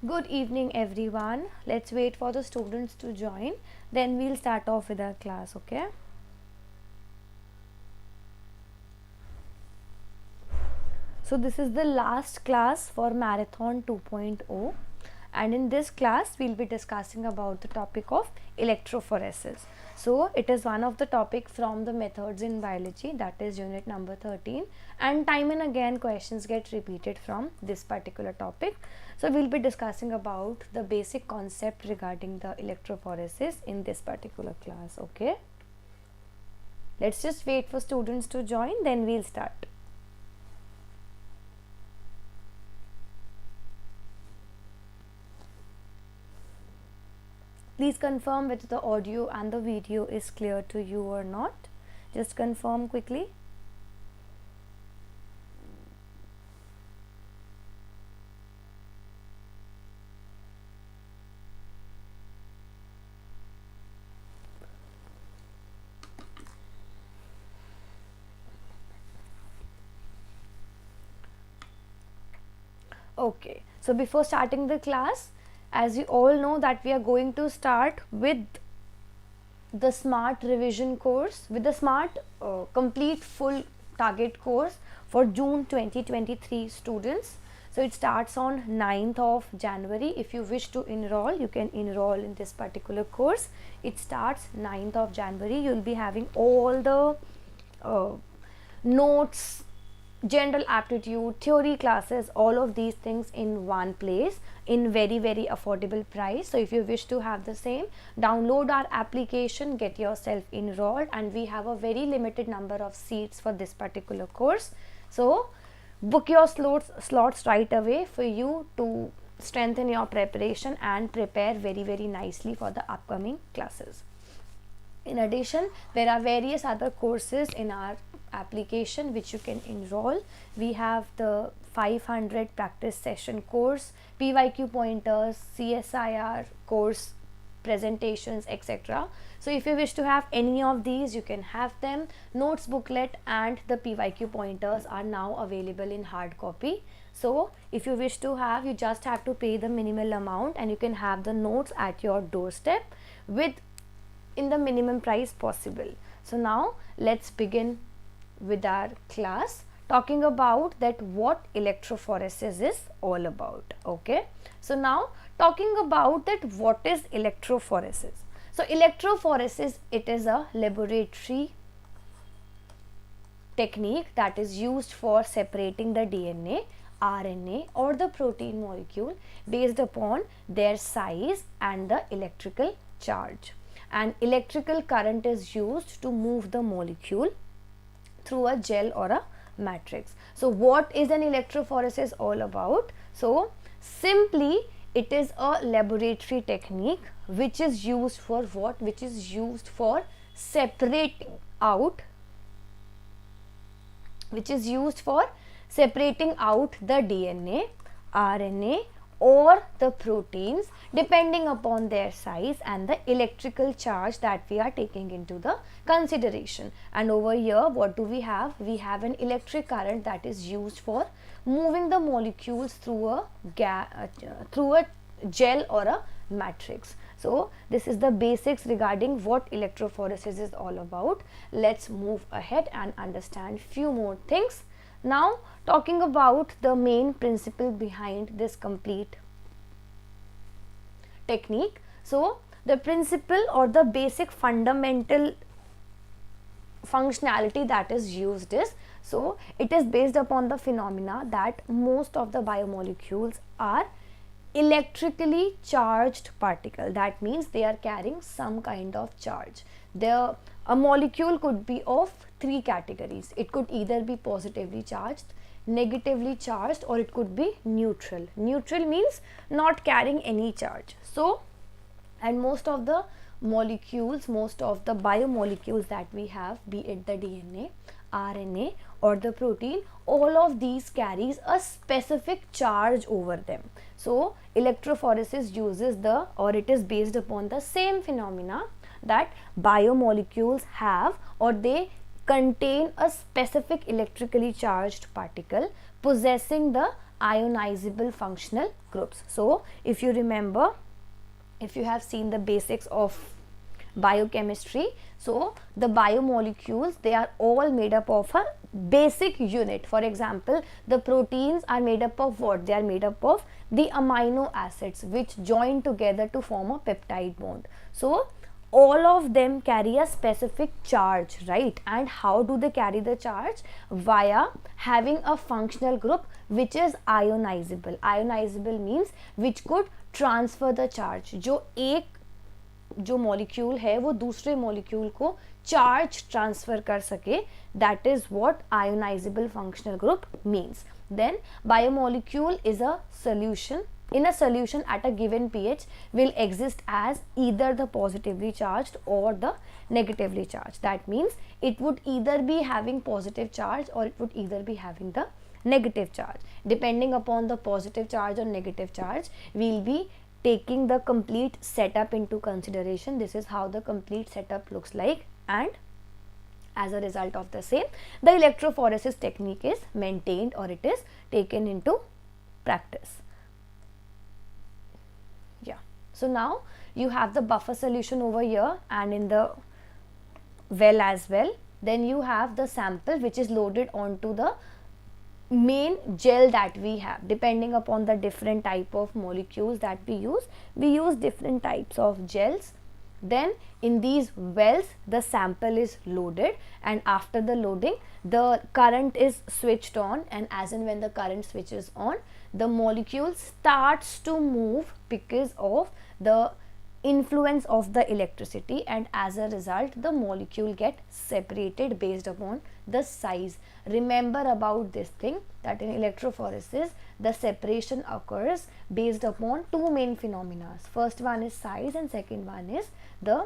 Good evening everyone. Let's wait for the students to join. Then we'll start off with our class, okay? So this is the last class for Marathon 2.0, and in this class we'll be discussing about the topic of electrophoresis. So it is one of the topic from the methods in biology, that is unit number 13, and time and again questions get repeated from this particular topic. So we'll be discussing about the basic concept regarding the electrophoresis in this particular class, okay? Let's just wait for students to join, then we'll start. Please confirm whether the audio and the video is clear to you or not. Just confirm quickly. Okay, so before starting the class, as you all know that we are going to start with the smart revision course, with the smart complete full target course for June 2023 students. So it starts on 9th of January. If you wish to enroll, you can enroll in this particular course. It starts 9th of January. You will be having all the notes, general aptitude, theory classes, all of these things in one place in very affordable price. So if you wish to have the same, download our application, get yourself enrolled, and we have a very limited number of seats for this particular course. So book your slots right away for you to strengthen your preparation and prepare very nicely for the upcoming classes. In addition, there are various other courses in our application which you can enroll. We have the 500 practice session course, PYQ pointers, CSIR course presentations, etc. So if you wish to have any of these, you can have them. Notes booklet and the PYQ pointers are now available in hard copy. So if you wish to have, you just have to pay the minimal amount and you can have the notes at your doorstep with in the minimum price possible. So now let's begin with our class, talking about that what electrophoresis is all about. Okay, so now talking about that what is electrophoresis. So electrophoresis, it is a laboratory technique that is used for separating the DNA, RNA or the protein molecule based upon their size and the electrical charge. And electrical current is used to move the molecule through a gel or a matrix. So what is an electrophoresis all about? So simply it is a laboratory technique which is used for what? Which is used for separating out the DNA, RNA or the proteins depending upon their size and the electrical charge that we are taking into the consideration. And over here what do we have? We have an electric current that is used for moving the molecules through a gel or a matrix. So this is the basics regarding what electrophoresis is all about. Let's move ahead and understand few more things. Now talking about the main principle behind this complete technique. So the principle or the basic fundamental functionality that is used is, so it is based upon the phenomena that most of the biomolecules are electrically charged particle. That means they are carrying some kind of charge. A molecule could be of three categories. It could either be positively charged, negatively charged, or it could be neutral. Neutral means not carrying any charge. So, and most of the molecules, most of the biomolecules that we have, be it the DNA, RNA or the protein, all of these carries a specific charge over them. So electrophoresis uses it is based upon the same phenomena that biomolecules have, or they contain a specific electrically charged particle possessing the ionizable functional groups. So if you remember, if you have seen the basics of biochemistry, so the biomolecules, they are all made up of a basic unit. For example, the proteins are made up of what? They are made up of the amino acids which join together to form a peptide bond. So all of them carry a specific charge, right? And how do they carry the charge? Via having a functional group which is ionizable. Ionizable means which could transfer the charge. जो molecule है वो दूसरे molecule को charge transfer कर सके, that is what ionisable functional group means. Then biomolecule is a solution. In a solution at a given pH will exist as either the positively charged or the negatively charged. That means it would either be having positive charge or it would either be having the negative charge. Depending upon the positive charge or negative charge, we'll be taking the complete setup into consideration. This is how the complete setup looks like, and as a result of the same, the electrophoresis technique is maintained or it is taken into practice. So now you have the buffer solution over here and in the well as well. Then you have the sample which is loaded onto the main gel that we have. Depending upon the different type of molecules that we use different types of gels. Then in these wells the sample is loaded, and after the loading the current is switched on, and as and when the current switches on, the molecule starts to move because of the influence of the electricity, and as a result the molecule get separated based upon the size. Remember about this thing, that in electrophoresis the separation occurs based upon two main phenomena. First one is size and second one is the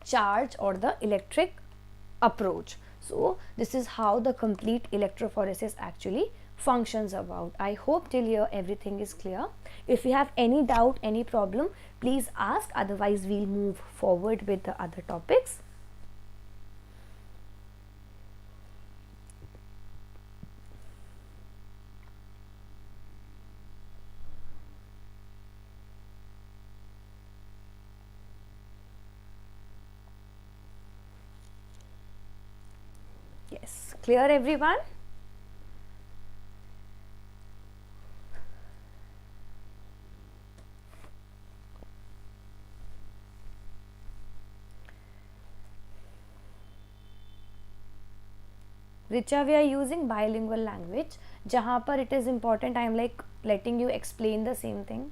charge or the electric approach. So this is how the complete electrophoresis actually functions about. I hope till here everything is clear. If you have any doubt, any problem, please ask, otherwise we'll move forward with the other topics. Yes, clear everyone? Richa, we are using bilingual language. जहाँ पर it is important, I am like letting you explain the same thing.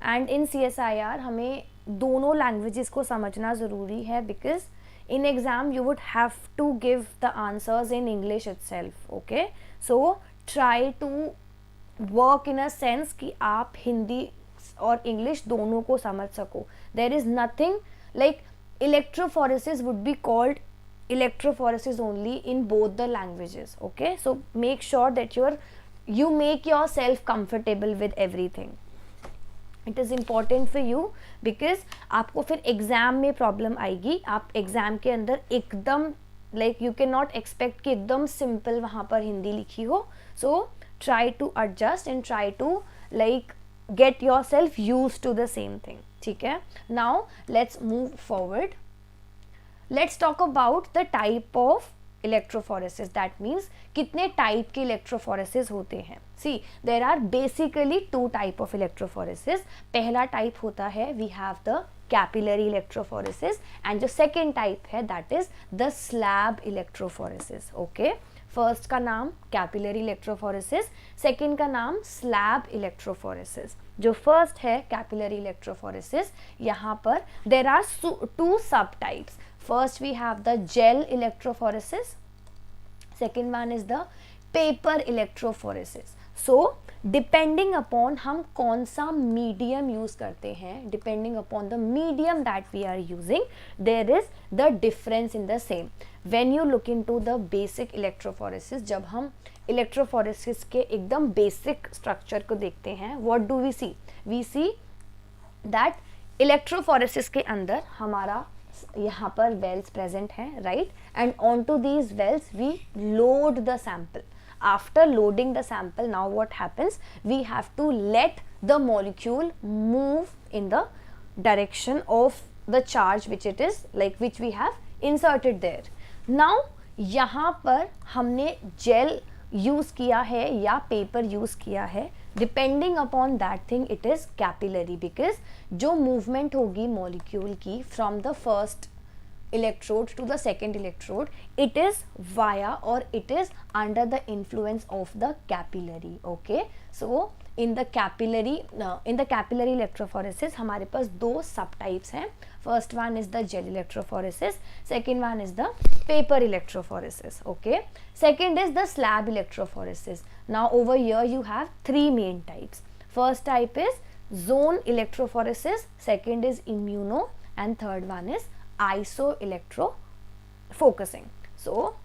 And in CSIR हमें दोनों languages को समझना ज़रूरी है, because in exam you would have to give the answers in English itself. Okay, so try to work in a sense कि आप हिंदी और English दोनों को समझ सको. There is nothing like electrophoresis would be called electrophoresis only in both the languages. Okay, so make sure that you make yourself comfortable with everything. It is important for you, because आपको फिर exam में problem आएगी. आप exam के अंदर एकदम like you cannot expect कि एकदम सिंपल वहाँ पर हिंदी लिखी हो. So try to adjust and try to like get yourself used to the same thing. ठीक है? Now let's move forward. Let's talk about the type of electrophoresis. That means कितने type के electrophoresis होते हैं. See, there are basically two type of electrophoresis. पहला type होता है we have the capillary electrophoresis, and जो second type है that is the slab electrophoresis. Okay, first का नाम capillary electrophoresis, second का नाम slab electrophoresis. जो first है capillary electrophoresis, यहाँ पर there are two subtypes. First we have the gel electrophoresis, second one is the paper electrophoresis. So depending upon हम कौन सा medium use करते हैं, depending upon the medium that we are using, there is the difference in the same. When you look into the basic electrophoresis, जब हम electrophoresis के एकदम basic structure को देखते हैं, what do we see? We see that electrophoresis के अंदर हमारा यहाँ पर wells present हैं, right? And onto these wells we load the sample. After loading the sample, now what happens? We have to let the molecule move in the direction of the charge which it is, like which we have inserted there. Now यहाँ पर हमने gel use किया है या paper use किया है, depending upon that thing it is capillary, because जो movement होगी मॉलिक्यूल की from the first electrode to the second electrode, it is via or it is under the influence of the capillary. Okay, so in the capillary electrophoresis हमारे पास दो सब types हैं. First one is the gel electrophoresis, second one is the paper electrophoresis. Okay, second is the slab electrophoresis. Now over here you have three main types. First type is zone electrophoresis, second is immuno, and third one is iso electrofocusing. So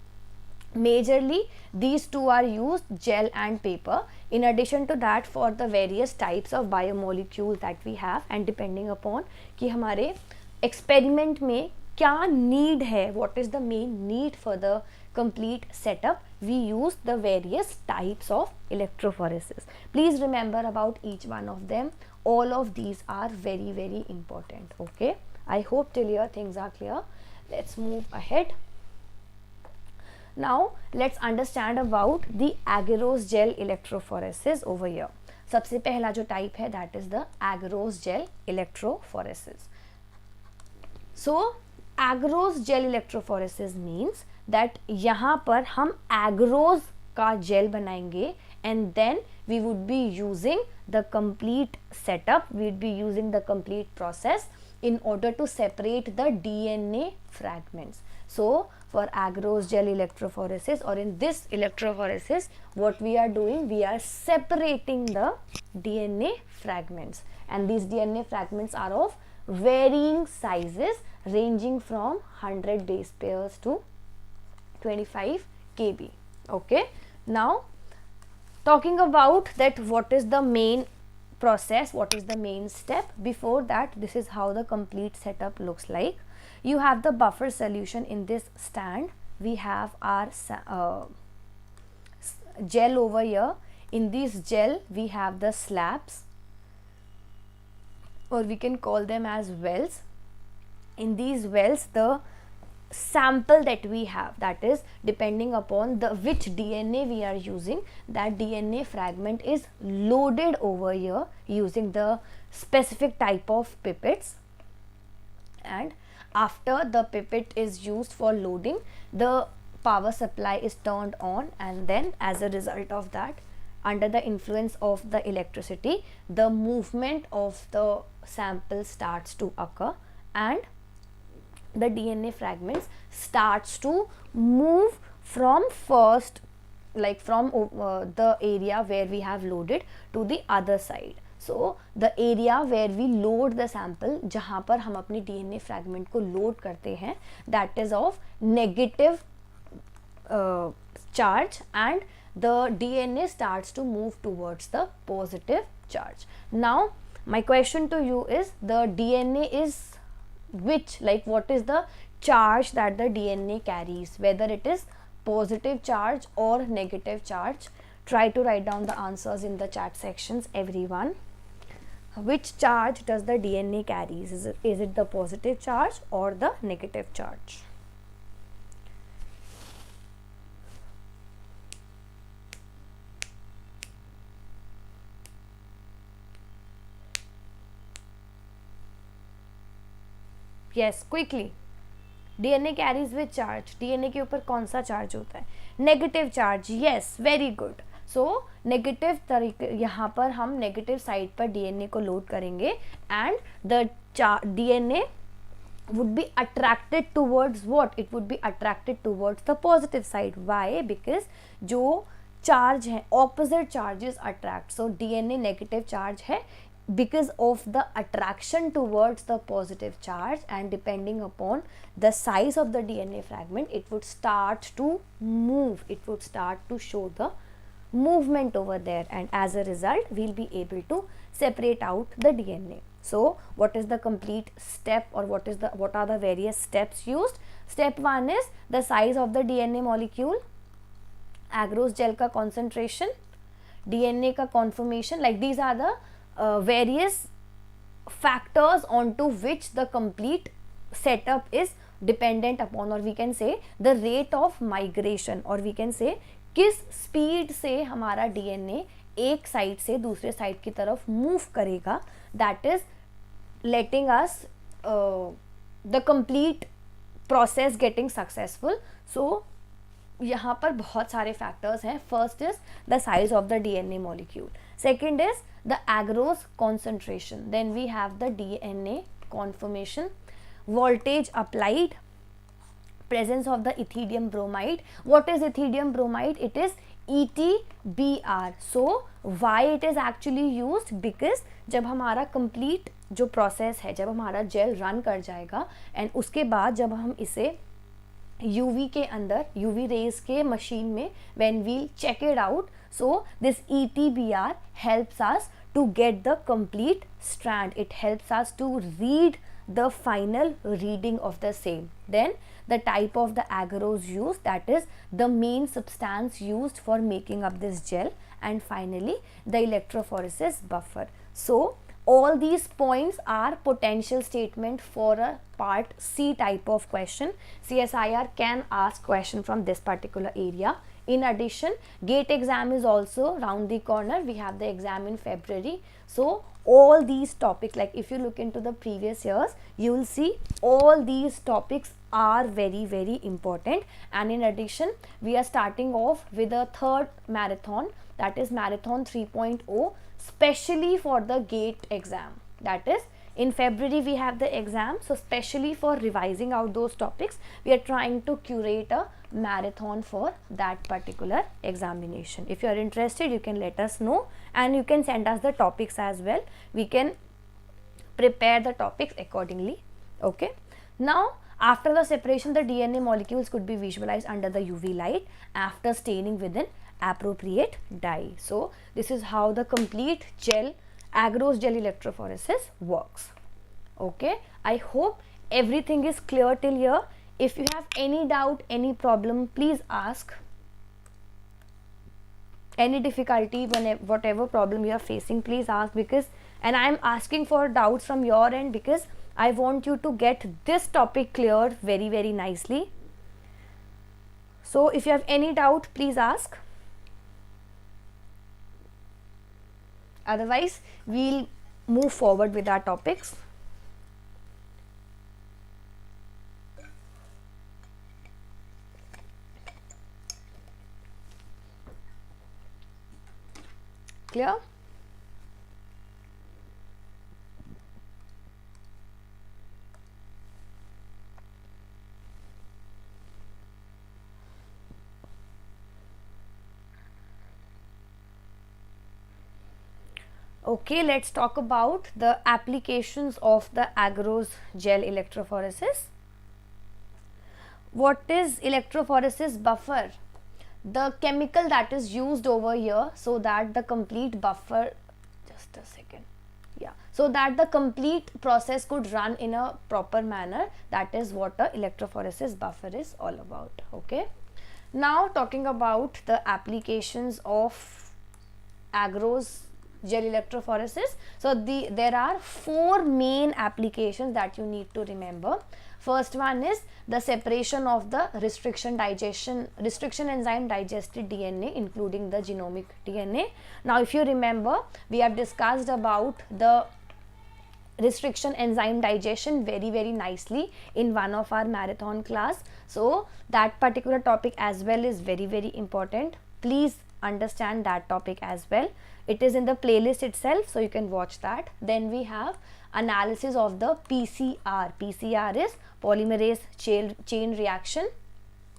majorly these two are used, gel and paper. In addition to that, for the various types of biomolecules that we have, and depending upon कि हमारे experiment में क्या need है, what is the main need for the complete setup, we use the various types of electrophoresis. Please remember about each one of them. All of these are very, very important. Okay, I hope till here things are clear. Let's move ahead. Now let's understand about the agarose gel electrophoresis over here. सबसे पहला जो type है that is the agarose gel electrophoresis. So agarose gel electrophoresis means that यहाँ पर हम agarose का gel बनाएंगे and then we would be using the complete setup, we would be using the complete process in order to separate the DNA fragments. So for agarose gel electrophoresis, or in this electrophoresis, what we are doing, we are separating the DNA fragments, and these DNA fragments are of varying sizes ranging from 100 base pairs to 25 kb. Okay, now talking about that, what is the main process, what is the main step. Before that, this is how the complete setup looks like. You have the buffer solution in this stand, we have our gel over here. In this gel we have the slabs, or we can call them as wells. In these wells, the sample that we have, that is depending upon the which DNA we are using, that DNA fragment is loaded over here using the specific type of pipettes, and after the pipette is used for loading, the power supply is turned on, and then as a result of that, under the influence of the electricity, the movement of the sample starts to occur and the DNA fragments starts to move from first, like from the area where we have loaded to the other side. So the area where we load the sample, जहाँ पर हम अपनी DNA fragment को load करते हैं, that is of negative charge, and the DNA starts to move towards the positive charge. Now my question to you is, the DNA is which, like what is the charge that the DNA carries, whether it is positive charge or negative charge. Try to write down the answers in the chat sections, everyone. Which charge does the DNA carries? Is it the positive charge or the negative charge? Yes, quickly. DNA carries which charge? DNA के ऊपर कौन सा charge होता है? Negative charge. Yes, very good. So negative तरीके, यहाँ पर हम नेगेटिव साइड पर DNA को लोड करेंगे and the DNA would be attracted towards what? It would be attracted towards the positive side. Why? Because जो चार्ज है, opposite charges attract. So DNA negative charge है because of the attraction towards the positive charge, and depending upon the size of the DNA fragment, it would start to move, it would start to show the movement over there, and as a result we'll be able to separate out the DNA. So what is the complete step, or what are the various steps used? Step 1 is the size of the DNA molecule, agarose gel ka concentration, DNA ka conformation. Like these are the various factors onto which the complete setup is dependent upon, or we can say the rate of migration, or we can say किस speed से हमारा DNA एक side से दूसरे side की तरफ move करेगा, that is letting us the complete process getting successful. So यहाँ पर बहुत सारे फैक्टर्स हैं. First is the size of the DNA molecule, second is the agarose concentration, then we have the DNA conformation, voltage applied, presence of the ethidium bromide. What is ethidium bromide? It is ETBr. So why it is actually used? Because जब हमारा complete जो process है, जब हमारा jail run कर जाएगा and उसके बाद जब हम इसे UV के अंदर UV rays के मशीन में when we check it out, so this ETBr helps us to get the complete strand. It helps us to read the final reading of the same. Then the type of the agarose used, that is the main substance used for making up this gel, and finally the electrophoresis buffer. So all these points are potential statement for a part C type of question. CSIR can ask question from this particular area. In addition, GATE exam is also round the corner. We have the exam in February. So all these topics, like if you look into the previous years, you will see all these topics are very, very important. And in addition, we are starting off with a third marathon, that is marathon 3.0, specially for the GATE exam. That is in February we have the exam, so specially for revising out those topics, we are trying to curate a marathon for that particular examination. If you are interested, you can let us know, and you can send us the topics as well. We can prepare the topics accordingly. Okay. Now after the separation, the DNA molecules could be visualized under the UV light after staining with an appropriate dye. So this is how the complete gel, agarose gel electrophoresis works. Okay, I hope everything is clear till here. If you have any doubt, any problem, please ask. Any difficulty, whatever problem you are facing, please ask, because, and I am asking for doubts from your end because I want you to get this topic cleared very, very nicely. So if you have any doubt, please ask. Otherwise, we'll move forward with our topics. Clear? Okay, let's talk about the applications of the agarose gel electrophoresis. What is electrophoresis buffer? The chemical that is used over here so that the complete buffer, just a second, yeah, so that the complete process could run in a proper manner, that is what a electrophoresis buffer is all about. Okay, now talking about the applications of agarose gel electrophoresis. So there are 4 main applications that you need to remember. First one is the separation of the restriction enzyme digested DNA, including the genomic DNA. Now if you remember, we have discussed about the restriction enzyme digestion very, very nicely in one of our marathon class. So that particular topic as well is very, very important. Please understand that topic as well. It is in the playlist itself, so you can watch that. Then we have analysis of the PCR. PCR is polymerase chain reaction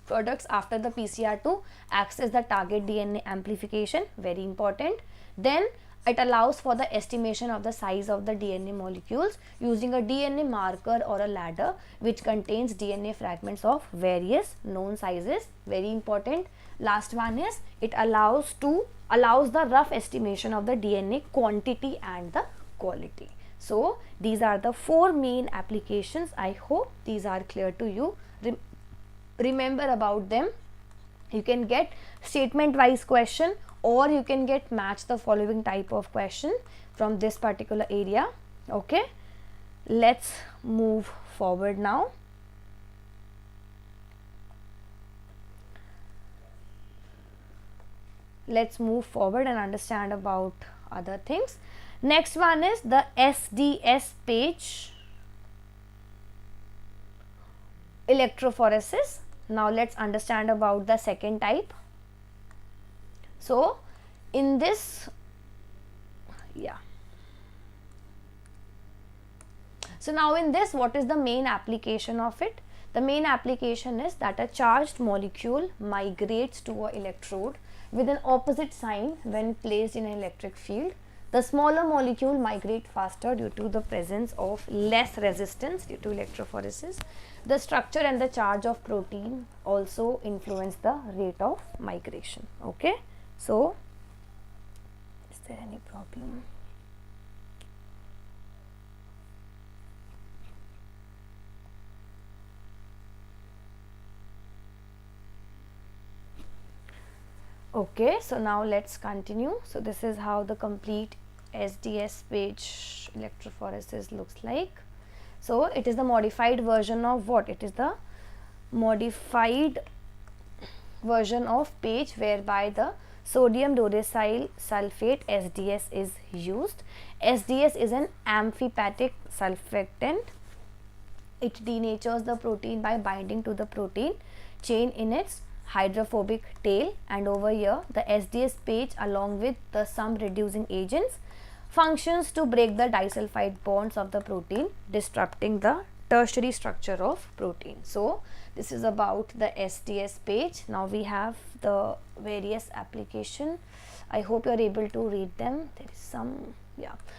products after the PCR to access the target DNA amplification, very important. Then it allows for the estimation of the size of the DNA molecules using a DNA marker or a ladder which contains DNA fragments of various known sizes, very important. last one is it allows the rough estimation of the DNA quantity and the quality. So these are the 4 main applications. I hope these are clear to you. Remember about them. You can get statement wise question, or you can get match the following type of question from this particular area. Okay, let's move forward now. Let's move forward and understand about other things. Next one is the SDSPAGE electrophoresis. Now let's understand about the second type. So in this, so now in this, what is the main application of it? The main application is that a charged molecule migrates to an electrode with an opposite sign when placed in an electric field. The smaller molecule migrate faster due to the presence of less resistance due to electrophoresis. The structure and the charge of protein also influence the rate of migration. Okay, so is there any problem? Okay, so now let's continue. So this is how the complete SDSPAGE electrophoresis looks like. So it is the modified version of what? It is the modified version of PAGE, whereby the sodium dodecyl sulfate SDS is used. SDS is an amphipathic surfactant. It denatures the protein by binding to the protein chain in its hydrophobic tail, and over here the SDSPAGE along with the some reducing agents functions to break the disulfide bonds of the protein, disrupting the tertiary structure of protein. So this is about the SDSPAGE. Now we have the various application. I hope you are able to read them. There is some,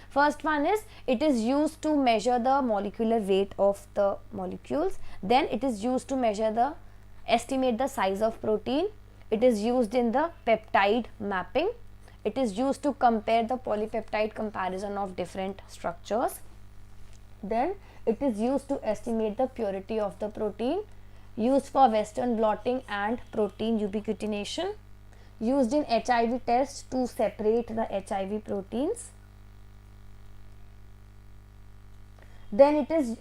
First one is it is used to measure the molecular weight of the molecules. Then it is used to estimate the size of protein. It is used in the peptide mapping. It is used to compare the polypeptide comparison of different structures. Then it is used to estimate the purity of the protein. Used for Western blotting and protein ubiquitination. Used in HIV tests to separate the HIV proteins. Then it is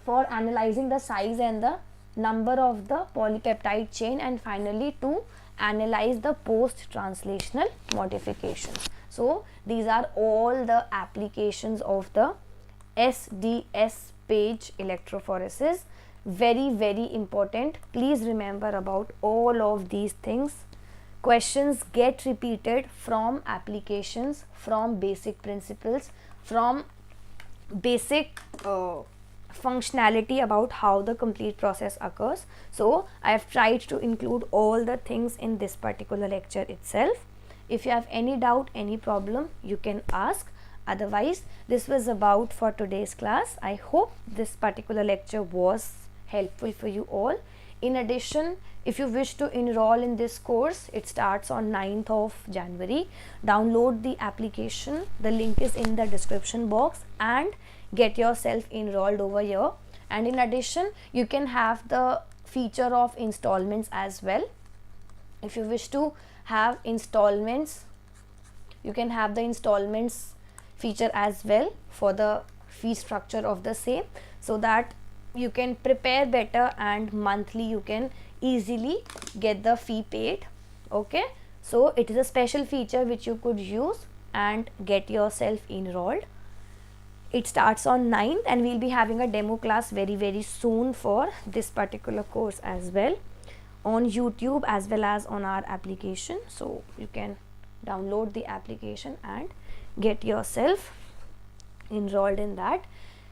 for analyzing the size and the number of the polypeptide chain, and finally to analyze the post translational modifications. So these are all the applications of the SDSPAGE electrophoresis. Very, very important. Please remember about all of these things. Questions get repeated from applications, from basic principles, from basic functionality about how the complete process occurs. So I have tried to include all the things in this particular lecture itself. If you have any doubt, any problem, you can ask. Otherwise, this was about for today's class. I hope this particular lecture was helpful for you all. In addition, if you wish to enroll in this course, it starts on 9th of January. Download the application. The link is in the description box, and get yourself enrolled over here. And in addition, you can have the feature of installments as well. If you wish to have installments, you can have the installments feature as well for the fee structure of the same, so that you can prepare better and monthly you can easily get the fee paid. Okay, so it is a special feature which you could use and get yourself enrolled. It starts on 9th, and we will be having a demo class very, very soon for this particular course as well on YouTube as well as on our application. So you can download the application and get yourself enrolled in that.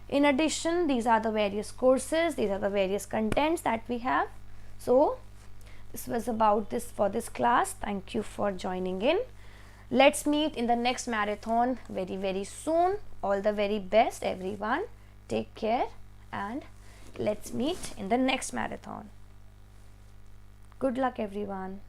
In addition, these are the various courses, these are the various contents that we have. So this was about this for this class. Thank you for joining in. Let's meet in the next marathon very, very soon. All the very best, everyone. Take care, and let's meet in the next marathon. Good luck, everyone.